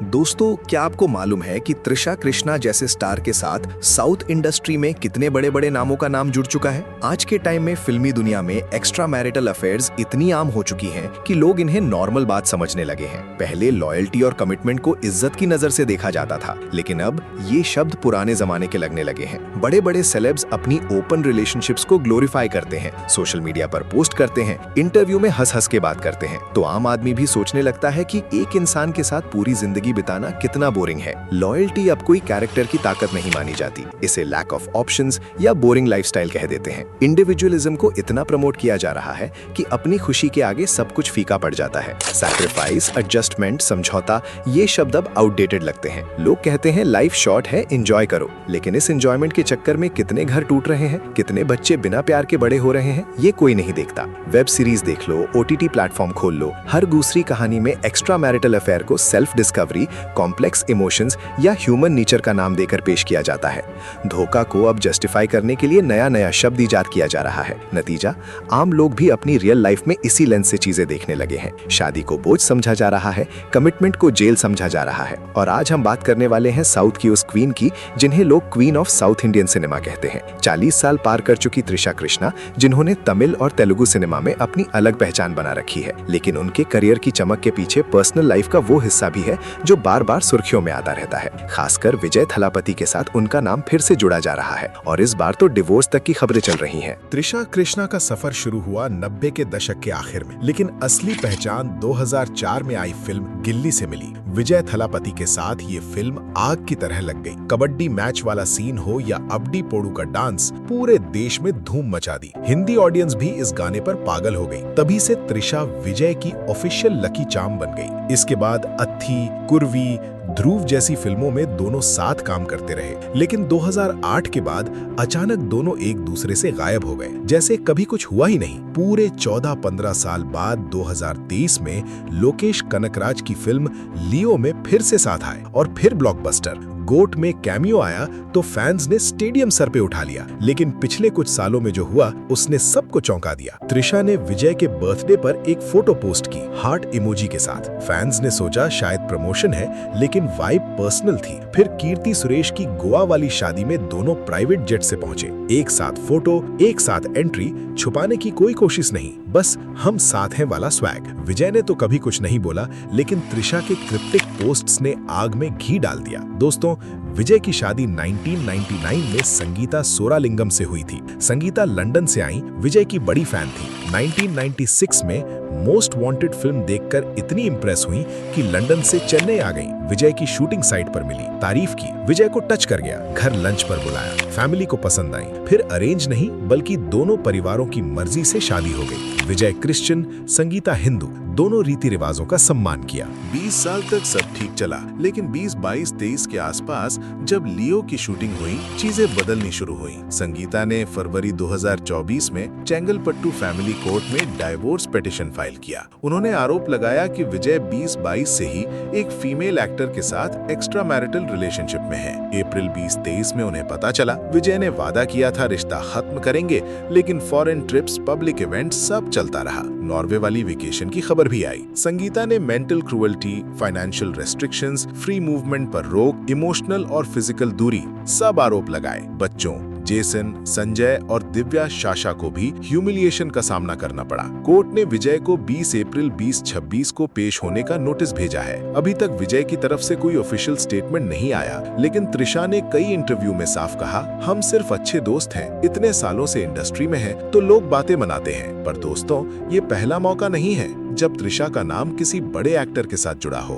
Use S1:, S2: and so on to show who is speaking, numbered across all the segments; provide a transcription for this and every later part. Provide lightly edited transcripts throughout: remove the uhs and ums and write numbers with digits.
S1: दोस्तों, क्या आपको मालूम है कि त्रिशा कृष्णा जैसे स्टार के साथ साउथ इंडस्ट्री में कितने बड़े बड़े नामों का नाम जुड़ चुका है। आज के टाइम में फिल्मी दुनिया में एक्स्ट्रा मैरिटल अफेयर्स इतनी आम हो चुकी हैं कि लोग इन्हें नॉर्मल बात समझने लगे हैं। पहले लॉयल्टी और कमिटमेंट को इज्जत की नजर से देखा जाता था, लेकिन अब ये शब्द पुराने जमाने के लगने लगे हैं। बड़े बड़े सेलेब्स अपनी ओपन रिलेशनशिप्स को ग्लोरीफाई करते हैं, सोशल मीडिया पर पोस्ट करते हैं, इंटरव्यू में हंस हंस के बात करते हैं, तो आम आदमी भी सोचने लगता है कि एक इंसान के साथ पूरी जिंदगी बिताना कितना बोरिंग है। लॉयल्टी अब कोई कैरेक्टर की ताकत नहीं मानी जाती, इसे लैक ऑफ ऑप्शंस या बोरिंग लाइफस्टाइल कह देते हैं। इंडिविजुअलिज्म को इतना प्रमोट किया जा रहा है कि अपनी खुशी के आगे सब कुछ फीका पड़ जाता है। सैक्रिफाइस, एडजस्टमेंट, समझौता, ये शब्द अब आउटडेटेड लगते हैं। लोग कहते हैं लाइफ शॉर्ट है, एंजॉय करो, लेकिन इस एंजॉयमेंट के चक्कर में कितने घर टूट रहे हैं, कितने बच्चे बिना प्यार के बड़े हो रहे हैं, ये कोई नहीं देखता। वेब सीरीज देख लो, ओटीटी प्लेटफॉर्म खोल लो, हर दूसरी कहानी में एक्स्ट्रा मैरिटल अफेयर को सेल्फ डिस्कवरी, कॉम्प्लेक्स इमोशंस या ह्यूमन नेचर का नाम देकर पेश किया जाता है। धोखा को अब जस्टिफाई करने के लिए नया नया शब्द इजाद किया जा रहा है। नतीजा, आम लोग भी अपनी रियल लाइफ में इसी लेंस से चीजें देखने लगे हैं। शादी को बोझ समझा जा रहा है, कमिटमेंट को जेल समझा जा रहा है। और आज हम बात करने वाले हैं साउथ की उस क्वीन की जिन्हें लोग queen of south Indian cinema कहते हैं। 40 साल पार कर चुकी त्रिशा कृष्णा, जिन्होंने तमिल और तेलुगु सिनेमा में अपनी अलग पहचान बना रखी है, लेकिन उनके करियर की चमक के पीछे पर्सनल लाइफ का वो हिस्सा भी है जो बार बार सुर्खियों में आता रहता है। खासकर विजय थलापति के साथ उनका नाम फिर से जुड़ा जा रहा है और इस बार तो डिवोर्स तक की खबरें चल रही हैं।
S2: त्रिशा कृष्णा का सफर शुरू हुआ 90 के दशक के आखिर में, लेकिन असली पहचान 2004 में आई फिल्म गिल्ली से मिली। विजय थलापति के साथ ये फिल्म आग की तरह लग गई। कबड्डी मैच वाला सीन हो या अबडी पोड़ू का डांस, पूरे देश में धूम मचा दी। हिंदी ऑडियंस भी इस गाने पर पागल हो गई। तभी से त्रिशा विजय की ऑफिशियल लकी चार्म बन गई। इसके बाद अत्थी, कुर्वी, ध्रुव जैसी फिल्मों में दोनों साथ काम करते रहे, लेकिन 2008 के बाद अचानक दोनों एक दूसरे से गायब हो गए, जैसे कभी कुछ हुआ ही नहीं। पूरे 14-15 साल बाद 2023 में लोकेश कनकराज की फिल्म लियो में फिर से साथ आए और फिर ब्लॉकबस्टर गोट में कैमियो आया तो फैंस ने स्टेडियम सर पे उठा लिया। लेकिन पिछले कुछ सालों में जो हुआ उसने सबको चौंका दिया। त्रिशा ने विजय के बर्थडे पर एक फोटो पोस्ट की, हार्ट इमोजी के साथ। फैंस ने सोचा शायद प्रमोशन है, लेकिन वाइब पर्सनल थी। फिर कीर्ति सुरेश की गोवा वाली शादी में दोनों प्राइवेट जेट से पहुंचे। एक साथ फोटो, एक साथ एंट्री, छुपाने की कोई कोशिश नहीं, बस हम साथ हैं वाला स्वैग। विजय ने तो कभी कुछ नहीं बोला, लेकिन त्रिशा के क्रिप्टिक पोस्ट्स ने आग में घी डाल दिया। दोस्तों, विजय की शादी 1999 में संगीता सोरालिंगम से हुई थी। संगीता लंदन से आई, विजय की बड़ी फैन थी। 1996 में मोस्ट वांटेड फिल्म देखकर इतनी इंप्रेस हुई कि लंदन से चेन्नई आ गई। विजय की शूटिंग साइट पर मिली, तारीफ की, विजय को टच कर गया, घर लंच पर बुलाया, फैमिली को पसंद आई। फिर अरेंज नहीं बल्कि दोनों परिवारों की मर्जी से शादी हो गई। विजय क्रिश्चियन, संगीता हिंदू, दोनों रीति रिवाजों का सम्मान किया।
S3: 20 साल तक सब ठीक चला, लेकिन 20, 22, 23 के आसपास जब लियो की शूटिंग हुई, चीजें बदलनी शुरू हुई। संगीता ने फरवरी 2024 में चेंगलपट्टू फैमिली कोर्ट में डाइवोर्स पिटीशन फाइल किया। उन्होंने आरोप लगाया कि विजय 20-22 से ही एक फीमेल एक्टर के साथ एक्स्ट्रा मैरिटल रिलेशनशिप में है। अप्रैल 2023 में उन्हें पता चला। विजय ने वादा किया था रिश्ता खत्म करेंगे, लेकिन फॉरेन ट्रिप्स, पब्लिक इवेंट सब चलता रहा। नॉर्वे वाली वेकेशन की खबर भी आई। संगीता ने mental cruelty, financial restrictions, free movement पर रोक, इमोशनल और फिजिकल दूरी, सब आरोप लगाए। बच्चों जेसन, संजय और दिव्या शाशा को भी ह्यूमिलिएशन का सामना करना पड़ा। कोर्ट ने विजय को 20 अप्रैल 2026 को पेश होने का नोटिस भेजा है। अभी तक विजय की तरफ से कोई ऑफिशियल स्टेटमेंट नहीं आया, लेकिन त्रिशा ने कई इंटरव्यू में साफ कहा, हम सिर्फ अच्छे दोस्त हैं। इतने सालों से इंडस्ट्री में हैं, तो लोग बातें मनाते हैं। पर दोस्तों, ये पहला मौका नहीं है जब त्रिशा का नाम किसी बड़े एक्टर के साथ जुड़ा हो।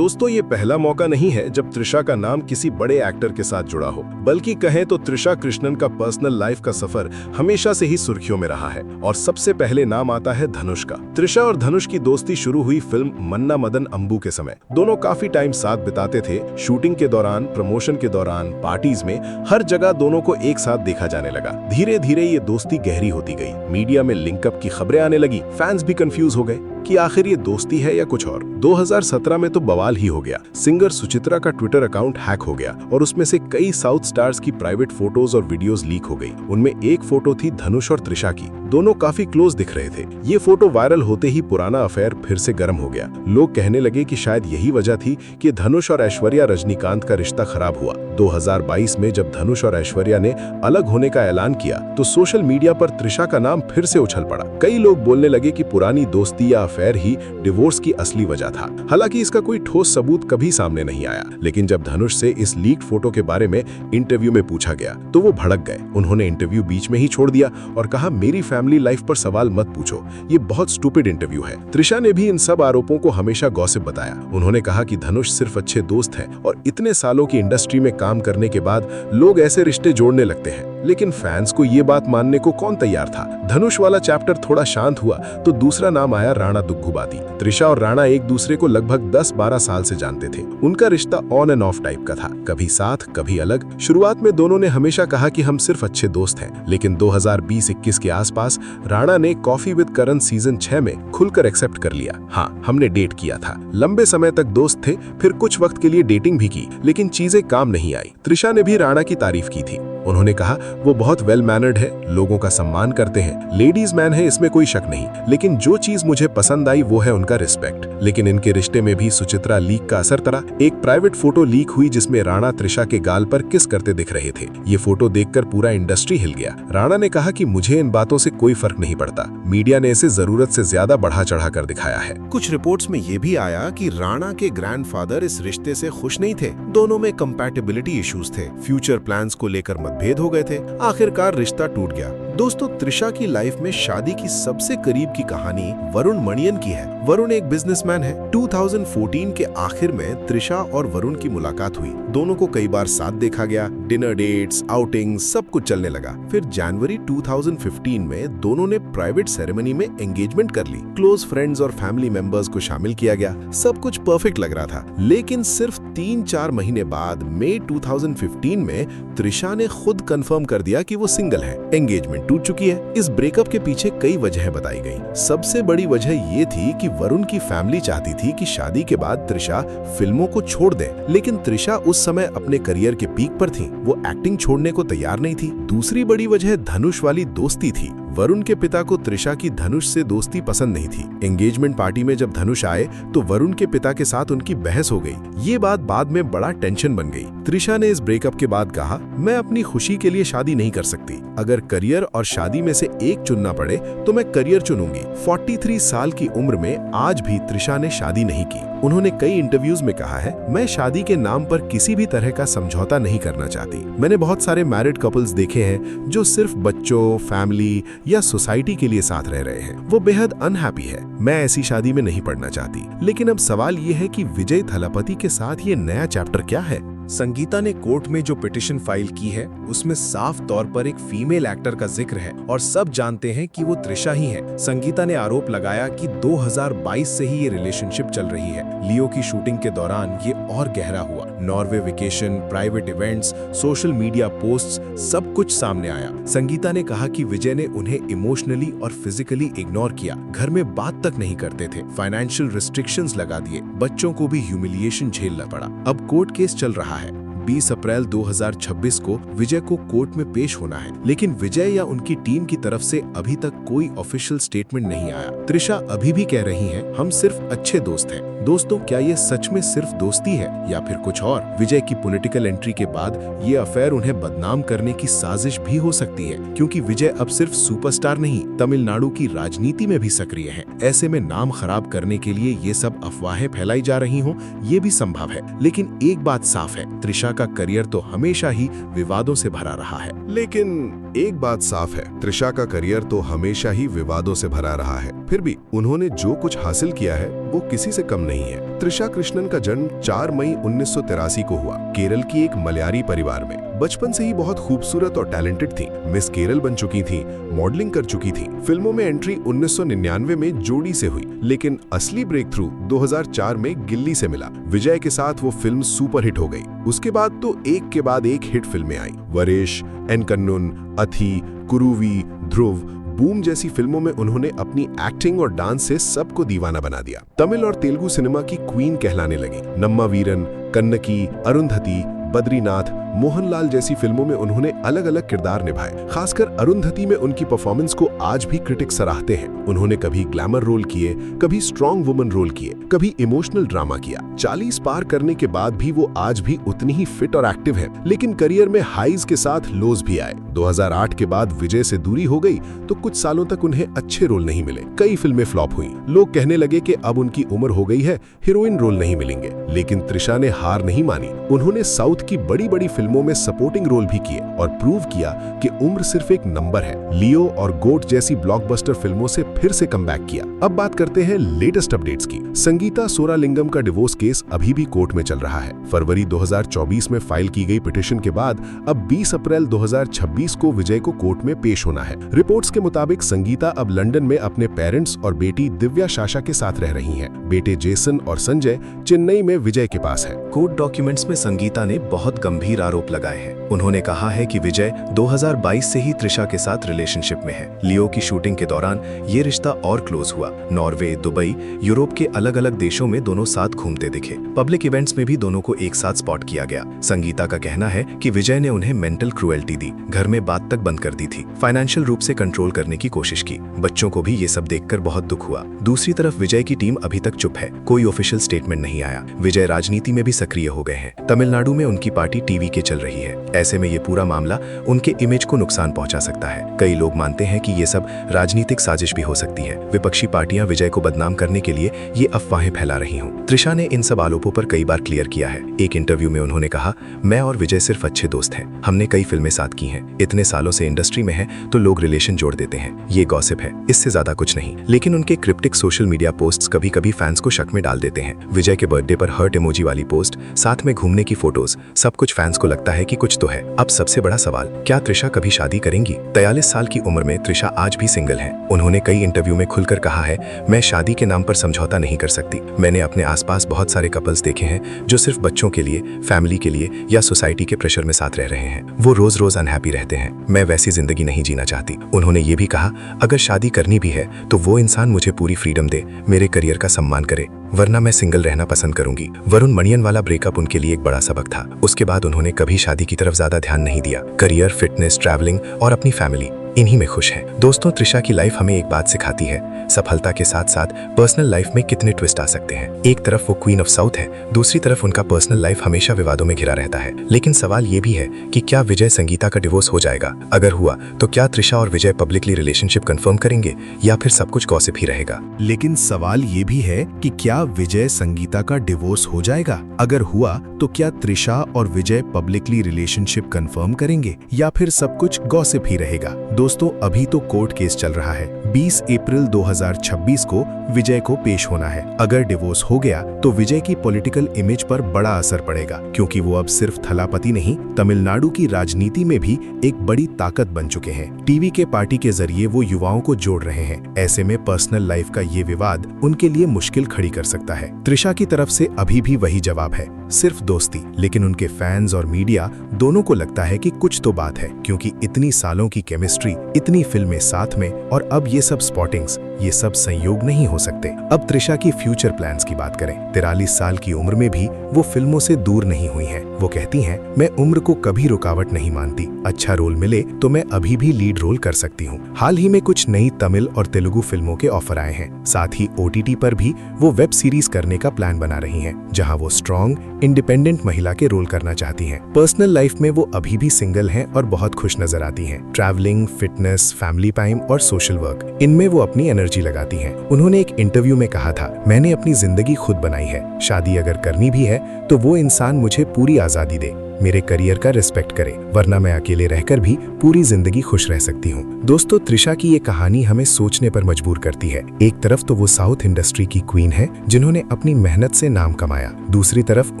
S2: ये पहला मौका नहीं है जब त्रिशा का नाम किसी बड़े एक्टर के साथ जुड़ा हो, बल्कि कहें तो त्रिशा कृष्णन का पर्सनल लाइफ का सफर हमेशा से ही सुर्खियों में रहा है। और सबसे पहले नाम आता है धनुष का। त्रिशा और धनुष की दोस्ती शुरू हुई फिल्म मन्ना मदन अंबू के समय। दोनों काफी टाइम साथ बिताते थे। शूटिंग के दौरान, प्रमोशन के दौरान, पार्टीज में, हर जगह दोनों को एक साथ देखा जाने लगा। धीरे धीरे ये दोस्ती गहरी होती गई। मीडिया में लिंकअप की खबरें आने लगी, फैंस भी कंफ्यूज हो गए। कि आखिर ये दोस्ती है या कुछ और। 2017 में तो बवाल ही हो गया। सिंगर सुचित्रा का ट्विटर अकाउंट हैक हो गया और उसमें से कई साउथ स्टार्स की प्राइवेट फोटोज और वीडियोस लीक हो गई। उनमें एक फोटो थी धनुष और त्रिशा की। दोनों काफी क्लोज दिख रहे थे। ये फोटो वायरल होते ही पुराना अफेयर फिर से गर्म हो गया। लोग कहने लगे कि शायद यही वजह थी कि धनुष और ऐश्वर्या रजनीकांत का रिश्ता खराब हुआ। 2022 में जब धनुष और ऐश्वर्या ने अलग होने का ऐलान किया तो सोशल मीडिया पर त्रिशा का नाम फिर से उछल पड़ा। कई लोग बोलने लगे कि पुरानी दोस्ती या अफेयर ही डिवोर्स की असली वजह था। हालांकि इसका कोई ठोस सबूत कभी सामने नहीं आया। लेकिन जब धनुष से इस लीक्ड फोटो के बारे में इंटरव्यू में पूछा गया तो वो भड़क गए। उन्होंने इंटरव्यू बीच में ही छोड़ दिया और कहा, मेरी फैमिली लाइफ पर सवाल मत पूछो, ये बहुत स्टूपिड इंटरव्यू है। त्रिशा ने भी इन सब आरोपों को हमेशा गॉसिप बताया। उन्होंने कहा कि धनुष सिर्फ अच्छे दोस्त हैं और इतने सालों की इंडस्ट्री में काम करने के बाद लोग ऐसे रिश्ते जोड़ने लगते हैं। लेकिन फैंस को ये बात मानने को कौन तैयार था। धनुष वाला चैप्टर थोड़ा शांत हुआ तो दूसरा नाम आया राणा दुग्गुबाती। त्रिशा और राणा एक दूसरे को लगभग 10-12 साल से जानते थे। उनका रिश्ता ऑन एंड ऑफ टाइप का था, कभी साथ कभी अलग। शुरुआत में दोनों ने हमेशा कहा कि हम सिर्फ अच्छे दोस्त हैं, लेकिन 2020-21 के आसपास राणा ने कॉफी विद करण सीजन 6 में खुलकर एक्सेप्ट कर लिया। हाँ, हमने डेट किया था। लंबे समय तक दोस्त थे, फिर कुछ वक्त के लिए डेटिंग भी की, लेकिन चीजें काम नहीं आई। त्रिशा ने भी राणा की तारीफ की थी। उन्होंने कहा, वो बहुत वेल मैनर्ड है, लोगों का सम्मान करते हैं, लेडीज मैन है, इसमें कोई शक नहीं, लेकिन जो चीज मुझे पसंद आई वो है उनका रिस्पेक्ट। लेकिन इनके रिश्ते में भी सुचित्रा लीक का असर पड़ा। एक प्राइवेट फोटो लीक हुई जिसमें राणा त्रिशा के गाल पर किस करते दिख रहे थे। ये फोटो देखकर पूरा इंडस्ट्री हिल गया। राणा ने कहा कि मुझे इन बातों से कोई फर्क नहीं पड़ता, मीडिया ने इसे जरूरत से ज्यादा बढ़ा चढ़ा कर दिखाया है।
S3: कुछ रिपोर्ट्स में ये भी आया कि राणा के ग्रैंडफादर इस रिश्ते से खुश नहीं थे। दोनों में कंपैटिबिलिटी इश्यूज थे, फ्यूचर प्लान्स को लेकर मतभेद हो गए थे। आखिरकार रिश्ता टूट गया। दोस्तों, त्रिशा की लाइफ में शादी की सबसे करीब की कहानी वरुण मणियन की है। वरुण एक बिजनेसमैन है। 2014 के आखिर में त्रिशा और वरुण की मुलाकात हुई। दोनों को कई बार साथ देखा गया, डिनर डेट्स, आउटिंग्स, सब कुछ चलने लगा। फिर जनवरी 2015 में दोनों ने प्राइवेट सेरेमनी में एंगेजमेंट कर ली। क्लोज फ्रेंड्स और फैमिली मेंबर्स को शामिल किया गया। सब कुछ परफेक्ट लग रहा था। लेकिन सिर्फ 3-4 महीने बाद मई 2015 में त्रिशा ने खुद कंफर्म कर दिया कि वो सिंगल है। एंगेजमेंट टूट चुकी है। इस ब्रेकअप के पीछे कई वजह बताई गई। सबसे बड़ी वजह ये थी कि वरुण की फैमिली चाहती थी कि शादी के बाद त्रिशा फिल्मों को छोड़ दे, लेकिन त्रिशा उस समय अपने करियर के पीक पर थी। वो एक्टिंग छोड़ने को तैयार नहीं थी। दूसरी बड़ी वजह धनुष वाली दोस्ती थी। वरुण के पिता को त्रिशा की धनुष से दोस्ती पसंद नहीं थी। एंगेजमेंट पार्टी में जब धनुष आए तो वरुण के पिता के साथ उनकी बहस हो गई। ये बात बाद में बड़ा टेंशन बन गई। त्रिशा ने इस ब्रेकअप के बाद कहा, मैं अपनी खुशी के लिए शादी नहीं कर सकती। अगर करियर और शादी में से एक चुनना पड़े तो मैं करियर चुनूंगी। 43 साल की उम्र में आज भी त्रिशा ने शादी नहीं की। उन्होंने कई इंटरव्यूज में कहा है, मैं शादी के नाम पर किसी भी तरह का समझौता नहीं करना चाहती। मैंने बहुत सारे मैरिड कपल्स देखे हैं जो सिर्फ बच्चों, फैमिली या सोसाइटी के लिए साथ रह रहे हैं। वो बेहद अनहैप्पी है। मैं ऐसी शादी में नहीं पड़ना चाहती। लेकिन अब सवाल ये है कि विजय थलापति के साथ ये नया चैप्टर क्या है।
S1: संगीता ने कोर्ट में जो पिटिशन फाइल की है उसमें साफ तौर पर एक फीमेल एक्टर का जिक्र है और सब जानते हैं कि वो त्रिशा ही है। संगीता ने आरोप लगाया कि 2022 से ही ये रिलेशनशिप चल रही है। लियो की शूटिंग के दौरान ये और गहरा हुआ। Norway vacation, private events, social media posts, सब कुछ सामने आया। संगीता ने कहा कि विजय ने उन्हें इमोशनली और फिजिकली इग्नोर किया, घर में बात तक नहीं करते थे, फाइनेंशियल रिस्ट्रिक्शंस लगा दिए, बच्चों को भी ह्यूमिलिएशन झेलना पड़ा। अब कोर्ट केस चल रहा है। 20 अप्रैल 2026 को विजय को कोर्ट में पेश होना है, लेकिन विजय या उनकी टीम की तरफ से अभी तक कोई ऑफिशियल स्टेटमेंट नहीं आया। त्रिशा अभी भी कह रही हैं, हम सिर्फ अच्छे दोस्त हैं। दोस्तों, क्या ये सच में सिर्फ दोस्ती है या फिर कुछ और? विजय की पॉलिटिकल एंट्री के बाद ये अफेयर उन्हें बदनाम करने की साजिश भी हो सकती है, क्योंकि विजय अब सिर्फ सुपरस्टार नहीं, तमिलनाडु की राजनीति में भी सक्रिय है। ऐसे में नाम खराब करने के लिए ये सब अफवाहें फैलाई जा रही हों, ये भी संभव है। लेकिन एक बात साफ है, त्रिशा का करियर तो हमेशा ही विवादों से भरा रहा है।
S2: लेकिन एक बात साफ है, त्रिशा का करियर तो हमेशा ही विवादों से भरा रहा है। फिर भी उन्होंने जो कुछ हासिल किया है वो किसी से कम नहीं है। त्रिशा कृष्णन का जन्म 4 मई 1983 को हुआ, केरल की एक मलयाली परिवार में। बचपन से ही बहुत खूबसूरत और टैलेंटेड थी। मिस केरल बन चुकी थी, मॉडलिंग कर चुकी थी। फिल्मों में एंट्री 1999 में जोड़ी से हुई, लेकिन असली ब्रेक थ्रू 2004 में गिल्ली से मिला। विजय के साथ वो फिल्म सुपरहिट हो गई। उसके बाद तो एक के बाद एक हिट फिल्में आई। वरेश, एन कन्नुन, अथी, कुरुवी, ध्रुव, बूम जैसी फिल्मों में उन्होंने अपनी एक्टिंग और डांस से सबको दीवाना बना दिया। तमिल और तेलुगु सिनेमा की क्वीन कहलाने लगी। नम्मा वीरन, कन्नकी, अरुंधति, बद्रीनाथ, मोहनलाल जैसी फिल्मों में उन्होंने अलग अलग किरदार निभाए। खासकर अरुंधति में उनकी परफॉर्मेंस को आज भी क्रिटिक्स सराहते हैं। उन्होंने कभी ग्लैमर रोल किए, कभी स्ट्रॉन्ग वुमन रोल किए, कभी इमोशनल ड्रामा किया। 40 पार करने के बाद भी वो आज भी उतनी ही फिट और एक्टिव है, लेकिन करियर में हाईज के साथ लोज भी आए। 2008 के बाद विजय से दूरी हो गई तो कुछ सालों तक उन्हें अच्छे रोल नहीं मिले। कई फिल्में फ्लॉप हुई। लोग कहने लगे कि अब उनकी उम्र हो गई है, हीरोइन रोल नहीं मिलेंगे। लेकिन त्रिशा ने हार नहीं मानी। उन्होंने साउथ की बड़ी बड़ी फिल्मों में सपोर्टिंग रोल भी किए और प्रूव किया कि उम्र सिर्फ एक नंबर है। लियो और गोट जैसी ब्लॉकबस्टर फिल्मों से फिर से कमबैक किया। अब बात करते हैं लेटेस्ट अपडेट्स की। संगीता सोरालिंगम का डिवोर्स केस अभी भी कोर्ट में चल रहा है। फरवरी 2024 में फाइल की गई पिटीशन के बाद अब 20 अप्रैल 2026 को विजय को कोर्ट में पेश होना है। रिपोर्ट्स के मुताबिक संगीता अब लंदन में अपने पेरेंट्स और बेटी दिव्या शाशा के साथ रह रही हैं। बेटे जेसन और संजय चेन्नई में विजय के पास है।
S1: कोर्ट डॉक्यूमेंट्स में संगीता ने बहुत गंभीर आरोप लगाए हैं। उन्होंने कहा है कि विजय 2022 से ही त्रिशा के साथ रिलेशनशिप में है। लियो की शूटिंग के दौरान ये रिश्ता और क्लोज हुआ। नॉर्वे, दुबई, यूरोप के अलग अलग देशों में दोनों साथ घूमते दिखे। पब्लिक इवेंट्स में भी दोनों को एक साथ स्पॉट किया गया। संगीता का कहना है कि विजय ने उन्हें मेंटल क्रूएल्टी दी, घर में बात तक बंद कर दी थी, फाइनेंशियल रूप से कंट्रोल करने की कोशिश की। बच्चों को भी ये सब देखकर बहुत दुख हुआ। दूसरी तरफ विजय की टीम अभी तक चुप है, कोई ऑफिशियल स्टेटमेंट नहीं आया। विजय राजनीति में भी सक्रिय हो गए हैं। तमिलनाडु में उनकी पार्टी टीवी के चल रही है। ऐसे में ये पूरा मामला उनके इमेज को नुकसान पहुंचा सकता है। कई लोग मानते हैं कि ये सब राजनीतिक साजिश भी हो सकती है। विपक्षी पार्टियां विजय को बदनाम करने के लिए ये अफवाहें फैला रही हूं। त्रिशा ने इन सब आरोपों पर कई बार क्लियर किया है। एक इंटरव्यू में उन्होंने कहा, मैं और विजय सिर्फ अच्छे दोस्त हैं। हमने कई फिल्में साथ की हैं। इतने सालों से इंडस्ट्री में है तो लोग रिलेशन जोड़ देते हैं। ये गॉसिप है, इससे ज्यादा कुछ नहीं। लेकिन उनके क्रिप्टिक सोशल मीडिया पोस्ट्स कभी कभी फैंस को शक में डाल देते हैं। विजय के बर्थडे पर हर्ट इमोजी वाली पोस्ट, साथ में घूमने की फोटोज, सब कुछ फैंस को लगता है कि कुछ तो है। अब सबसे बड़ा सवाल, क्या त्रिशा कभी शादी करेंगी? 43 साल की उम्र में त्रिशा आज भी सिंगल है। उन्होंने कई इंटरव्यू में खुलकर कहा है, मैं शादी के नाम पर समझौता नहीं कर सकती। मैंने अपने आसपास बहुत सारे कपल्स देखे हैं जो सिर्फ बच्चों के लिए, फैमिली के लिए या सोसाइटी के प्रेशर में साथ रह रहे हैं। वो रोज रोज अनहैप्पी रहते हैं। मैं वैसी जिंदगी नहीं जीना चाहती। उन्होंने ये भी कहा, अगर शादी करनी भी है तो वो इंसान मुझे पूरी फ्रीडम दे, मेरे करियर का सम्मान करे, वरना मैं सिंगल रहना पसंद करूंगी। वरुण मणियन वाला ब्रेकअप उनके लिए एक बड़ा सबक था। उसके बाद उन्होंने कभी शादी की तरफ ज्यादा ध्यान नहीं दिया। करियर, फिटनेस, ट्रैवलिंग और अपनी फैमिली, इन्हीं में खुश हैं। दोस्तों, त्रिशा की लाइफ हमें एक बात सिखाती है, सफलता के साथ साथ पर्सनल लाइफ में कितने ट्विस्ट आ सकते हैं। एक तरफ वो क्वीन ऑफ साउथ है, दूसरी तरफ उनका पर्सनल लाइफ हमेशा विवादों में घिरा रहता है। लेकिन सवाल ये भी है कि क्या विजय संगीता का डिवोर्स हो जाएगा? अगर हुआ तो क्या त्रिशा और विजय पब्लिकली रिलेशनशिप कंफर्म करेंगे या फिर सब कुछ गॉसिप ही रहेगा?
S2: लेकिन सवाल ये भी है कि क्या विजय संगीता का डिवोर्स हो जाएगा? अगर हुआ तो क्या त्रिशा और विजय पब्लिकली रिलेशनशिप कंफर्म करेंगे या फिर सब कुछ गॉसिप ही रहेगा? दोस्तों, अभी तो कोर्ट केस चल रहा है। 20 अप्रैल 2026 को विजय को पेश होना है। अगर डिवोर्स हो गया तो विजय की पॉलिटिकल इमेज पर बड़ा असर पड़ेगा, क्योंकि वो अब सिर्फ थलापति नहीं, तमिलनाडु की राजनीति में भी एक बड़ी ताकत बन चुके हैं। टीवी के पार्टी के जरिए वो युवाओं को जोड़ रहे हैं। ऐसे में पर्सनल लाइफ का ये विवाद उनके लिए मुश्किल खड़ी कर सकता है। त्रिशा की तरफ से अभी भी वही जवाब है, सिर्फ दोस्ती। लेकिन उनके फैंस और मीडिया दोनों को लगता है कि कुछ तो बात है, क्योंकि इतनी सालों की केमिस्ट्री, इतनी फिल्में साथ में, और अब ये सब स्पॉटिंग्स, ये सब संयोग नहीं हो सकते। अब त्रिशा की फ्यूचर प्लान्स की बात करें। 43 साल की उम्र में भी वो फिल्मों से दूर नहीं हुई हैं। वो कहती हैं, मैं उम्र को कभी रुकावट नहीं मानती। अच्छा रोल मिले तो मैं अभी भी लीड रोल कर सकती हूँ। हाल ही में कुछ नई तमिल और तेलुगु फिल्मों के ऑफर आए हैं। साथ ही OTT पर भी वो वेब सीरीज करने का प्लान बना रही हैं, जहां वो स्ट्रॉन्ग, इंडिपेंडेंट महिला के रोल करना चाहती हैं। पर्सनल लाइफ में वो अभी भी सिंगल हैं और बहुत खुश नजर आती हैं। ट्रैवलिंग, फिटनेस, फैमिली टाइम और सोशल वर्क, इनमें वो अपनी एनर्जी लगाती हैं। उन्होंने एक इंटरव्यू में कहा था, मैंने अपनी जिंदगी खुद बनाई है। शादी अगर करनी भी है तो वो इंसान मुझे पूरी आजादी दे, मेरे करियर का रिस्पेक्ट करे, वरना मैं अकेले रहकर भी पूरी जिंदगी खुश रह सकती हूँ। दोस्तों, त्रिशा की ये कहानी हमें सोचने पर मजबूर करती है। एक तरफ तो वो साउथ इंडस्ट्री की क्वीन है जिन्होंने अपनी मेहनत से नाम कमाया, दूसरी तरफ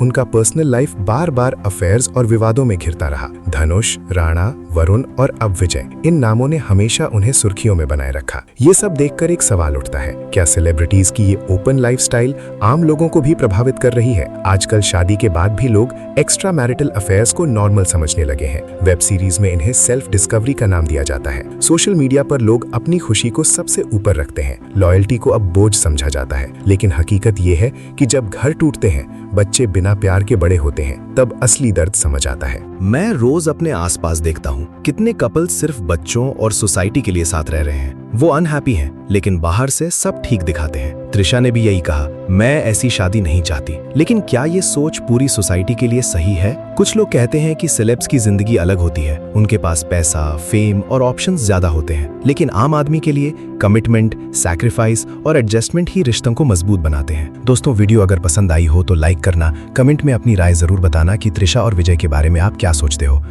S2: उनका पर्सनल लाइफ बार बार अफेयर्स और विवादों में घिरता रहा। धनुष, राणा, वरुण और अब विजय, इन नामों ने हमेशा उन्हें सुर्खियों में बनाए रखा। ये सब देखकर एक सवाल उठता है, क्या सेलिब्रिटीज की ये ओपन लाइफस्टाइल आम लोगों को भी प्रभावित कर रही है? आजकल शादी के बाद भी लोग एक्स्ट्रा मैरिटल अफेयर्स को नॉर्मल समझने लगे हैं। वेब सीरीज में इन्हें सेल्फ डिस्कवरी का नाम दिया जाता है। सोशल मीडिया पर लोग अपनी खुशी को सबसे ऊपर रखते हैं। लॉयल्टी को अब बोझ समझा जाता है, लेकिन हकीकत ये है कि जब घर टूटते हैं, बच्चे बिना प्यार के बड़े होते हैं, तब असली दर्द समझ आता है।
S1: मैं रोज अपने आसपास देखता हूँ कितने कपल सिर्फ बच्चों और सोसाइटी के लिए साथ रह रहे हैं। वो अनहैप्पी हैं, लेकिन बाहर से सब ठीक दिखाते हैं। त्रिशा ने भी यही कहा, मैं ऐसी शादी नहीं चाहती। लेकिन क्या ये सोच पूरी सोसाइटी के लिए सही है? कुछ लोग कहते हैं कि सेलेब्स की जिंदगी अलग होती है, उनके पास पैसा, फेम और ऑप्शंस ज्यादा होते हैं। लेकिन आम आदमी के लिए कमिटमेंट, सैक्रिफाइस और एडजस्टमेंट ही रिश्तों को मजबूत बनाते हैं। दोस्तों, वीडियो अगर पसंद आई हो तो लाइक करना, कमेंट में अपनी राय जरूर बताना कि त्रिशा और विजय के बारे में आप क्या सोचते हो।